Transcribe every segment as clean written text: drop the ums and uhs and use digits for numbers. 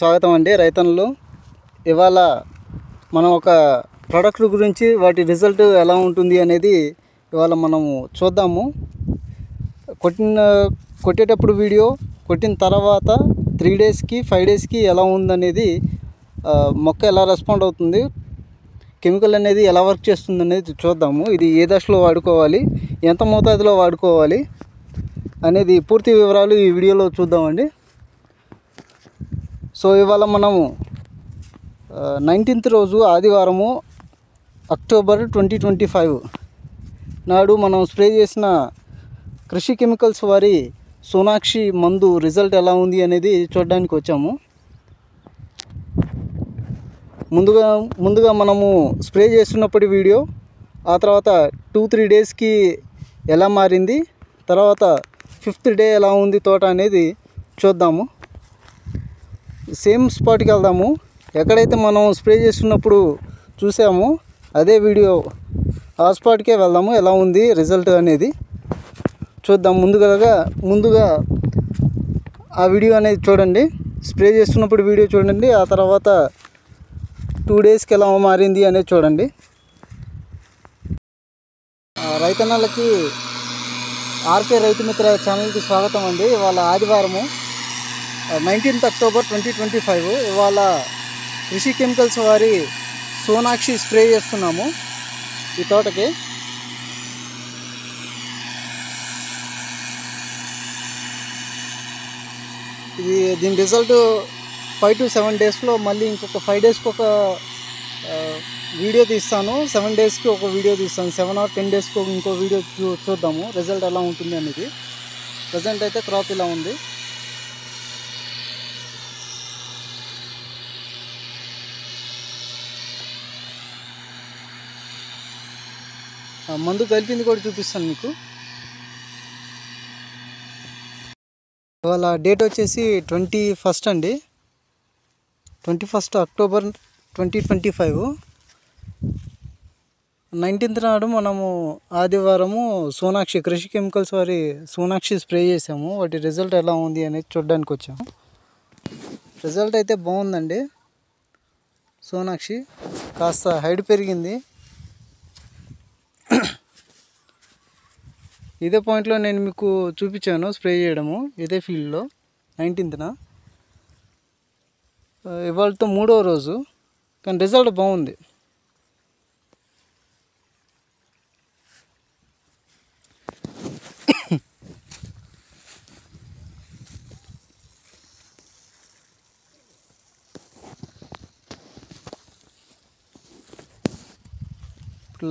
స్వాగతం అండి రైతన్నలు. ఇవాళ మనం ఒక ప్రోడక్ట్ గురించి వాటి రిజల్ట్ ఎలా ఉంటుంది అనేది ఇవాళ మనము చూద్దాము. కొట్టేటప్పుడు వీడియో, కొట్టిన తర్వాత 3 డేస్కి 5 డేస్కి ఎలా ఉందనేది, మొక్క ఎలా రెస్పాండ్ అవుతుంది, కెమికల్ అనేది ఎలా వర్క్ చేస్తుంది అనేది చూద్దాము. ఇది ఏ దశలో వాడుకోవాలి, ఎంత మోతాదులో వాడుకోవాలి అనేది పూర్తి వివరాలు ఈ వీడియోలో చూద్దామండి. సో ఇవాళ మనము 19th రోజు ఆదివారము అక్టోబర్ 2025 నాడు మనం స్ప్రే చేసిన కృషి కెమికల్స్ వారి సోనాక్షి మందు రిజల్ట్ ఎలా ఉంది అనేది చూడడానికి వచ్చాము. ముందుగా మనము స్ప్రే చేస్తున్నప్పటి వీడియో, ఆ తర్వాత 2-3 డేస్కి ఎలా మారింది, తర్వాత 5th డే ఎలా ఉంది తోట అనేది చూద్దాము. సేమ్ స్పాట్కి వెళ్దాము. ఎక్కడైతే మనం స్ప్రే చేస్తున్నప్పుడు చూసామో అదే వీడియో, ఆ స్పాట్కే వెళ్దాము. ఎలా ఉంది రిజల్ట్ అనేది చూద్దాం. ముందుగా ఆ వీడియో అనేది చూడండి. స్ప్రే చేస్తున్నప్పుడు వీడియో చూడండి, ఆ తర్వాత 2 డేస్కి ఎలా మారింది అనేది చూడండి. రైతన్నలకి ఆర్కే రైతు మిత్ర ఛానల్కి స్వాగతం అండి. ఇవాళ ఆదివారము 19th అక్టోబర్ 2025. ఇవాళ కృషి కెమికల్స్ వారి సోనాక్షి స్ప్రే చేస్తున్నాము ఈ తోటకి. దీని రిజల్ట్ 5 to 7 డేస్లో మళ్ళీ ఇంకొక 5 డేస్కి ఒక వీడియో తీస్తాను, 7 డేస్కి ఒక వీడియో తీస్తాను, 7 or 10 డేస్కి ఇంకో వీడియో చూద్దాము రిజల్ట్ ఎలా ఉంటుంది అనేది. ప్రజెంట్ అయితే క్రాప్ ఇలా ఉంది. మందు కలిపింది కూడా చూపిస్తాను మీకు. ఇవాళ డేట్ వచ్చేసి 21st అండి, 21st అక్టోబర్ 2025. 19th నాడు మనము ఆదివారము సోనాక్షి కృషి కెమికల్స్ వారి సోనాక్షి స్ప్రే చేసాము. వాటి రిజల్ట్ ఎలా ఉంది అనేది చూడడానికి వచ్చాము. రిజల్ట్ అయితే బాగుందండి. సోనాక్షి కాస్త హైట్ పెరిగింది. ఇదే పాయింట్లో నేను మీకు చూపించాను స్ప్రే చేయడము, ఇదే ఫీల్డ్లో 19th. ఇవాళతో 3వ రోజు, కానీ రిజల్ట్ బాగుంది.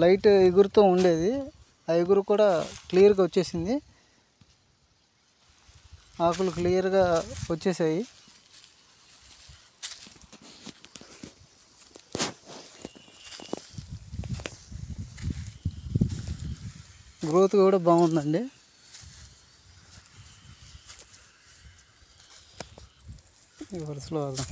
లైట్ ఎగురుతూ ఉండేది, ఆ ఎగురు కూడా క్లియర్గా వచ్చేసింది. ఆకులు క్లియర్గా వచ్చేసాయి. గ్రోత్ కూడా బాగుందండి. ఈ వరుసలో వెళ్దాం.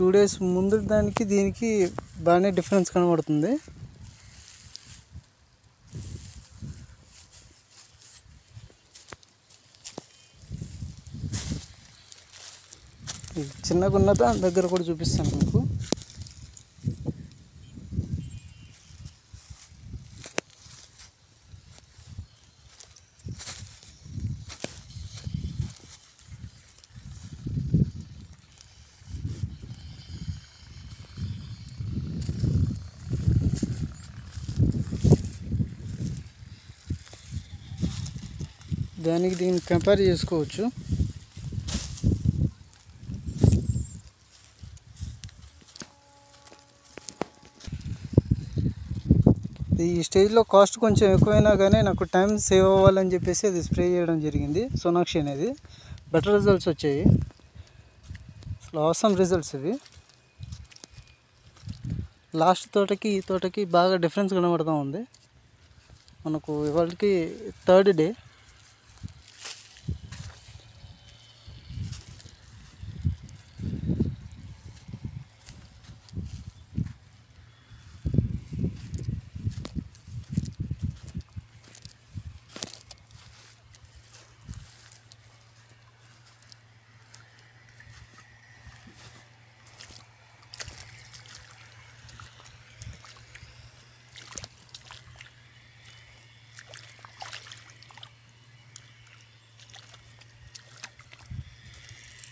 టూ డేస్ ముందు దానికి దీనికి బాగానే డిఫరెన్స్ కనబడుతుంది. చిన్నగా ఉన్న దాని దగ్గర కూడా చూపిస్తాను మీకు. దానికి దీన్ని కంపేర్ చేసుకోవచ్చు. ఈ స్టేజ్లో కాస్ట్ కొంచెం ఎక్కువైనా కానీ నాకు టైం సేవ్ అవ్వాలని చెప్పేసి అది స్ప్రే చేయడం జరిగింది. సోనాక్షి అనేది బెటర్ రిజల్ట్స్ వచ్చాయి. అసలు అవసరం రిజల్ట్స్ ఇవి. లాస్ట్ తోటకి ఈ తోటకి బాగా డిఫరెన్స్ కనబడుతూ ఉంది. మనకు ఇవాళకి 3rd డే.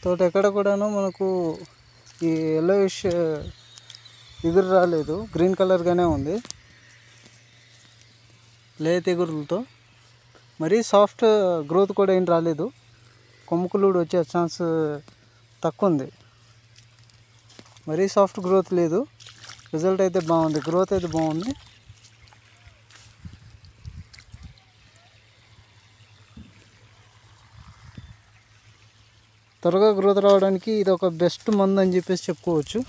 తోట ఎక్కడ కూడాను మనకు ఈ ఎల్లోయిష్ ఎగురు రాలేదు, గ్రీన్ కలర్గానే ఉంది లేత ఎగురులతో. మరీ సాఫ్ట్ గ్రోత్ కూడా ఏం రాలేదు, కొమ్ముకులుడు వచ్చే ఛాన్స్ తక్కువ ఉంది. మరీ సాఫ్ట్ గ్రోత్ లేదు, రిజల్ట్ అయితే బాగుంది, గ్రోత్ అయితే బాగుంది. త్వరగా గ్రోత్ రావడానికి ఇది ఒక బెస్ట్ మందు అని చెప్పేసి చెప్పుకోవచ్చు.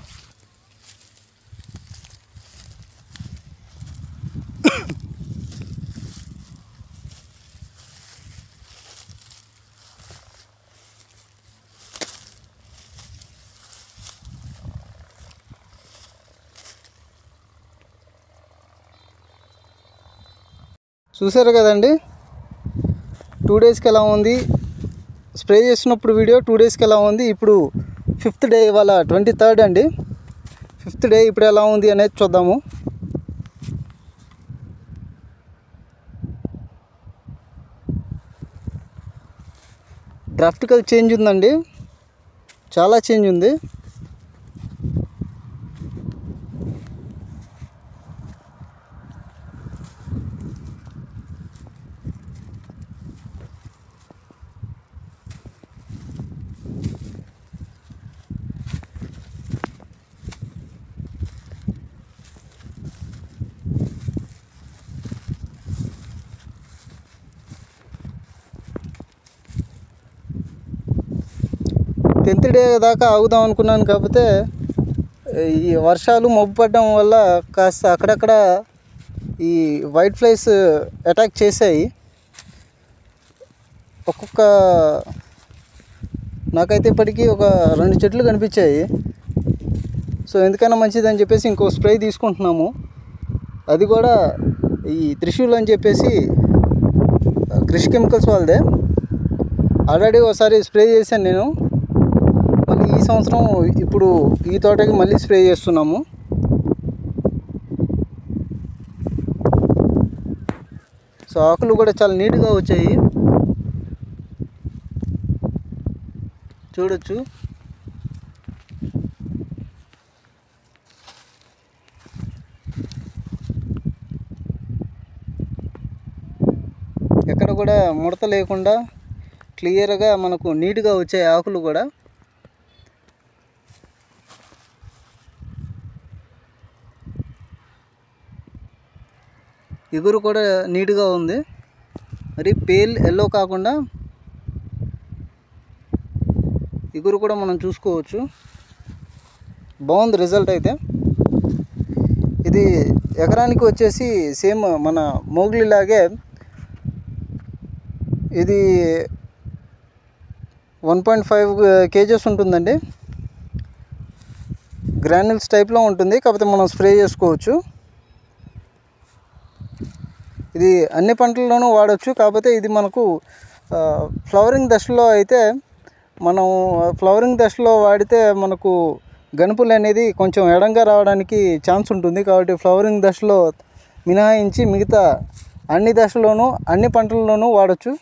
చూసారు కదండి 2 డేస్కి ఎలా ఉంది, స్ప్రే చేస్తున్నప్పుడు వీడియో 2 డేస్కి ఎలా ఉంది, ఇప్పుడు 5th డే, ఇవాళ 23rd అండి. 5th డే ఇప్పుడు ఎలా ఉంది అనేది చూద్దాము. డ్రాఫ్టికల్ చేంజ్ ఉందండి, చాలా చేంజ్ ఉంది. టెన్త్ డే దాకా ఆగుదాం అనుకున్నాను, కాకపోతే ఈ వర్షాలు మబ్బు పడడం వల్ల కాస్త అక్కడక్కడ ఈ వైట్ ఫ్లైస్ అటాక్ చేశాయి. నాకైతే ఇప్పటికీ ఒక 2 చెట్లు కనిపించాయి. సో ఎందుకైనా మంచిదని చెప్పేసి ఇంకో స్ప్రే తీసుకుంటున్నాము. అది కూడా ఈ త్రిశూల్ అని చెప్పేసి కృషి కెమికల్స్ వాళ్ళదే. ఆల్రెడీ ఒకసారి స్ప్రే చేశాను నేను, మళ్ళీ ఈ సంవత్సరం ఇప్పుడు ఈ తోటకి మళ్ళీ స్ప్రే చేస్తున్నాము. సో ఆకులు కూడా చాలా నీట్గా వచ్చాయి, చూడొచ్చు. ఎక్కడ కూడా ముడత లేకుండా క్లియర్గా మనకు నీట్గా వచ్చాయి ఆకులు కూడా. ఎగురు కూడా నీట్గా ఉంది, మరి పేల్ ఎల్లో కాకుండా ఎగురు కూడా మనం చూసుకోవచ్చు. బాగుంది రిజల్ట్ అయితే. ఇది ఎకరానికి వచ్చేసి సేమ్ మన మోగ్లీ లాగే ఇది 1.5 kgs ఉంటుందండి. గ్రాన్యుల్స్ టైప్లో ఉంటుంది, కాకపోతే మనం స్ప్రే చేసుకోవచ్చు. ఇది అన్ని పంటల్లోనూ వాడచ్చు, కాకపోతే ఇది మనకు ఫ్లవరింగ్ దశలో అయితే వాడితే మనకు గనుపులు అనేది కొంచెం ఎడంగా రావడానికి ఛాన్స్ ఉంటుంది. కాబట్టి ఫ్లవరింగ్ దశలో మినహాయించి మిగతా అన్ని దశల్లోనూ అన్ని పంటల్లోనూ వాడచ్చు.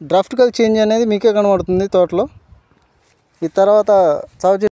డ్రాఫ్టికల్ చేంజ్ అనేది మీకే కనబడుతుంది తోటలో. ఈ తర్వాత